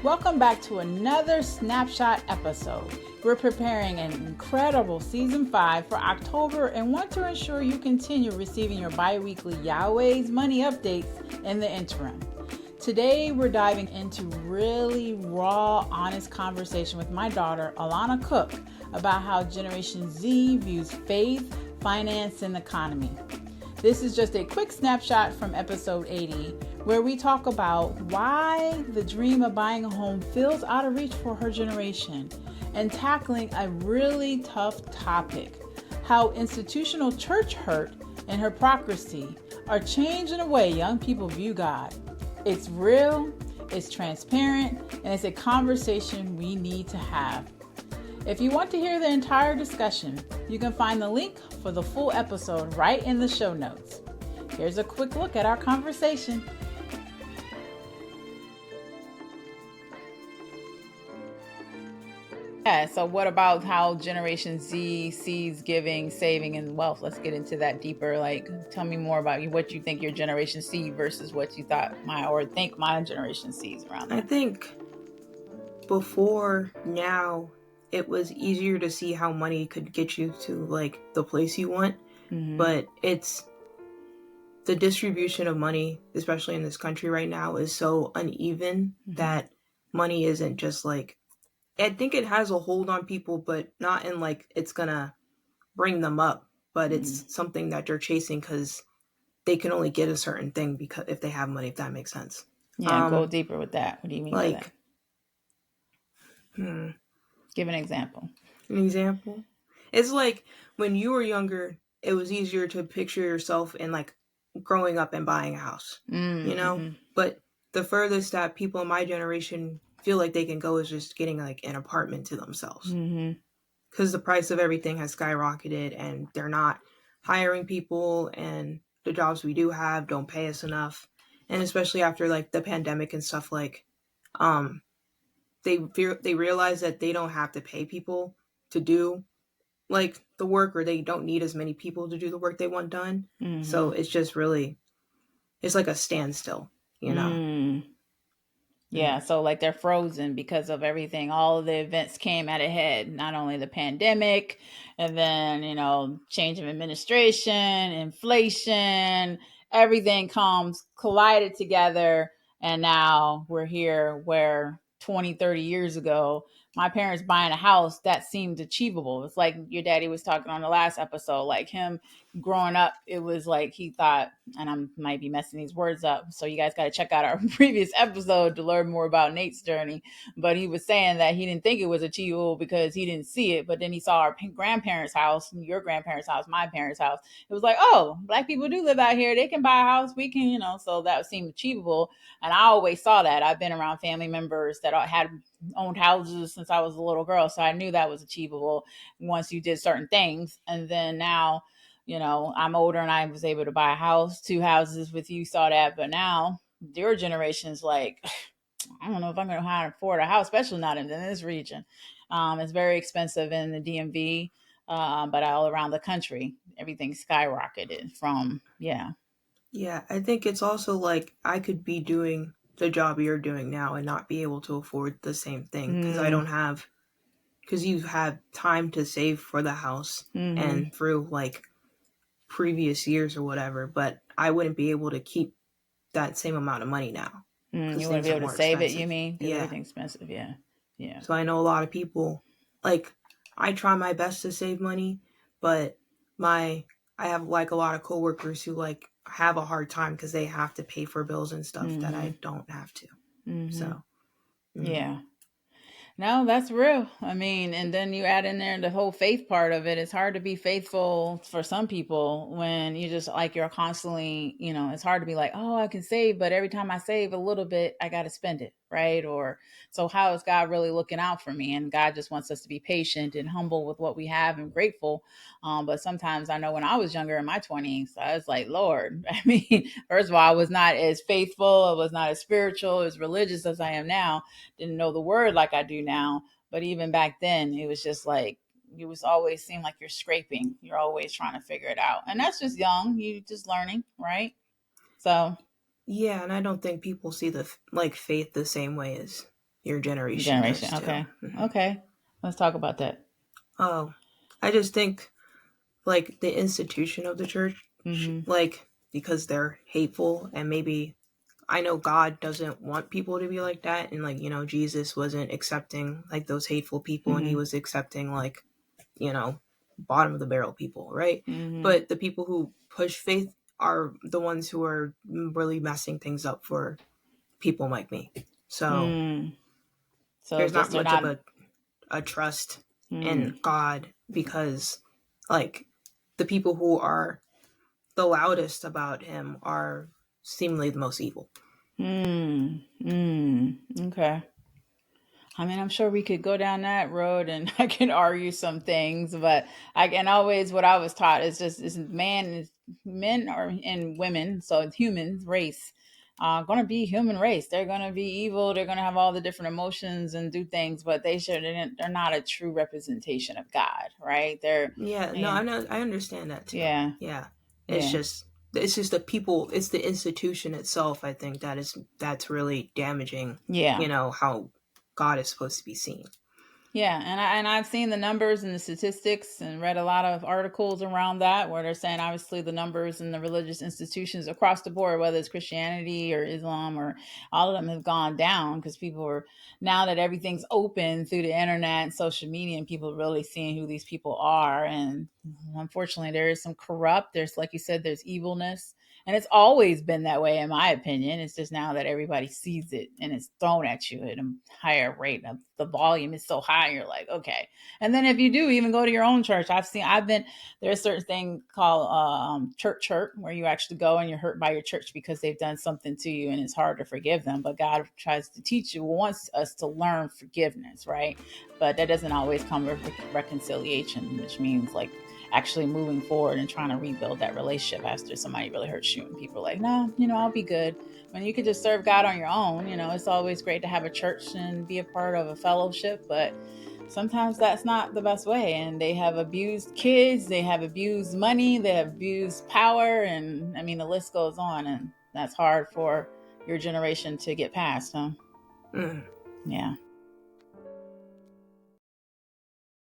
Welcome back to another Snapshot episode. We're preparing an incredible Season 5 for October and want to ensure you continue receiving your bi-weekly Yahweh's Money updates in the interim. Today, we're diving into really raw, honest conversation with my daughter, Alana Cook, about how Generation Z views faith, finance, and economy. This is just a quick snapshot from episode 80, where we talk about why the dream of buying a home feels out of reach for her generation and tackling a really tough topic, how institutional church hurt and hypocrisy are changing the way young people view God. It's real, it's transparent, and it's a conversation we need to have. If you want to hear the entire discussion, you can find the link for the full episode right in the show notes. Here's a quick look at our conversation. Yeah, so what about how Generation Z sees giving, saving, and wealth? Let's get into that deeper. Tell me more about what you think your generation sees versus what you thought my generation sees around that. I think before now, it was easier to see how money could get you to the place you want. Mm-hmm. But it's the distribution of money, especially in this country right now, is so uneven that money isn't just I think it has a hold on people, but not in it's gonna bring them up, but it's something that they're chasing because they can only get a certain thing because if they have money, if that makes sense. Yeah, go deeper with that. What do you mean by that? Give an example. An example? It's like when you were younger, it was easier to picture yourself in growing up and buying a house, you know? Mm-hmm. But the furthest that people in my generation feel like they can go is just getting an apartment to themselves. Because the price of everything has skyrocketed and they're not hiring people and the jobs we do have don't pay us enough. And especially after the pandemic and stuff they realize that they don't have to pay people to do the work, or they don't need as many people to do the work they want done. So it's just really, it's like a standstill, you know? Yeah, so they're frozen because of everything. All of the events came at a head, not only the pandemic, and then, change of administration, inflation, everything collided together. And now we're here where 20, 30 years ago, my parents buying a house, that seemed achievable. It's like your daddy was talking on the last episode, him growing up, it was he thought, and I might be messing these words up, so you guys got to check out our previous episode to learn more about Nate's journey. But he was saying that he didn't think it was achievable because he didn't see it. But then he saw our grandparents' house, your grandparents' house, my parents' house. It was oh, Black people do live out here. They can buy a house. We can, so that seemed achievable. And I always saw that. I've been around family members that had owned houses since I was a little girl. So I knew that was achievable once you did certain things. And then now, I'm older and I was able to buy a house, 2 houses with you, saw that. But now your generation's I don't know if I'm going to afford a house, especially not in this region. It's very expensive in the DMV, but all around the country, everything skyrocketed from, Yeah, I think it's also I could be doing the job you're doing now and not be able to afford the same thing because you have time to save for the house and through previous years or whatever, but I wouldn't be able to keep that same amount of money now. You wouldn't be able to save expensive. it, you mean? Yeah. Everything's expensive, yeah. So I know a lot of people, I try my best to save money, but I have a lot of coworkers who have a hard time because they have to pay for bills and stuff that I don't have to. So. Yeah. No, that's real. I mean, and then you add in there the whole faith part of it. It's hard to be faithful for some people when you just you're constantly, it's hard to be oh, I can save, but every time I save a little bit, I got to spend it, right? Or so how is God really looking out for me? And God just wants us to be patient and humble with what we have and grateful. But sometimes I know when I was younger in my 20s, I was Lord, I mean, first of all, I was not as faithful. I was not as spiritual, as religious as I am now. Didn't know the word like I do now. But even back then, it was just you was always seem like you're scraping. You're always trying to figure it out. And that's just young. You just learning, right? So. Yeah, and I don't think people see the faith the same way as your generation does too. Okay. Okay. Let's talk about that. Oh, I just think like the institution of the church, like because they're hateful, and maybe I know God doesn't want people to be like that, and like, you know, Jesus wasn't accepting like those hateful people, and he was accepting like, you know, bottom of the barrel people, right? But the people who push faith are the ones who are really messing things up for people like me. So So there's not just they're much of not. a trust in God, because like the people who are the loudest about him are seemingly the most evil. Okay. I mean, I'm sure we could go down that road and I can argue some things, but I can always, what I was taught is just, is men or and women, so humans, race, going to be human race. They're going to be evil. They're going to have all the different emotions and do things, but they're not a true representation of God, right? Yeah, no, Yeah, I understand that too. yeah, Yeah. It's yeah, just the people, it's the institution itself, I think that's really damaging, yeah. you know, how God is supposed to be seen. Yeah, and I've seen the numbers and the statistics and read a lot of articles around that where they're saying obviously the numbers in the religious institutions across the board, whether it's Christianity or Islam or all of them, have gone down because people are, now that everything's open through the internet and social media, and people really seeing who these people are. And unfortunately, there is some corrupt. There's, like you said, there's evilness. And it's always been that way, in my opinion. It's just now that everybody sees it and it's thrown at you at a higher rate. Of the volume is so high, you're like, okay. And then if you do even go to your own church, there's a certain thing called church hurt, where you actually go and you're hurt by your church because they've done something to you and it's hard to forgive them. But God tries to teach you, wants us to learn forgiveness, right? But that doesn't always come with reconciliation, which means like actually moving forward and trying to rebuild that relationship after somebody really hurts you. And people are like, no, I'll be good. When you could just serve God on your own, it's always great to have a church and be a part of a fellowship, but sometimes that's not the best way. And they have abused kids, they have abused money, they have abused power. And I mean, the list goes on. And that's hard for your generation to get past, huh? Mm. Yeah.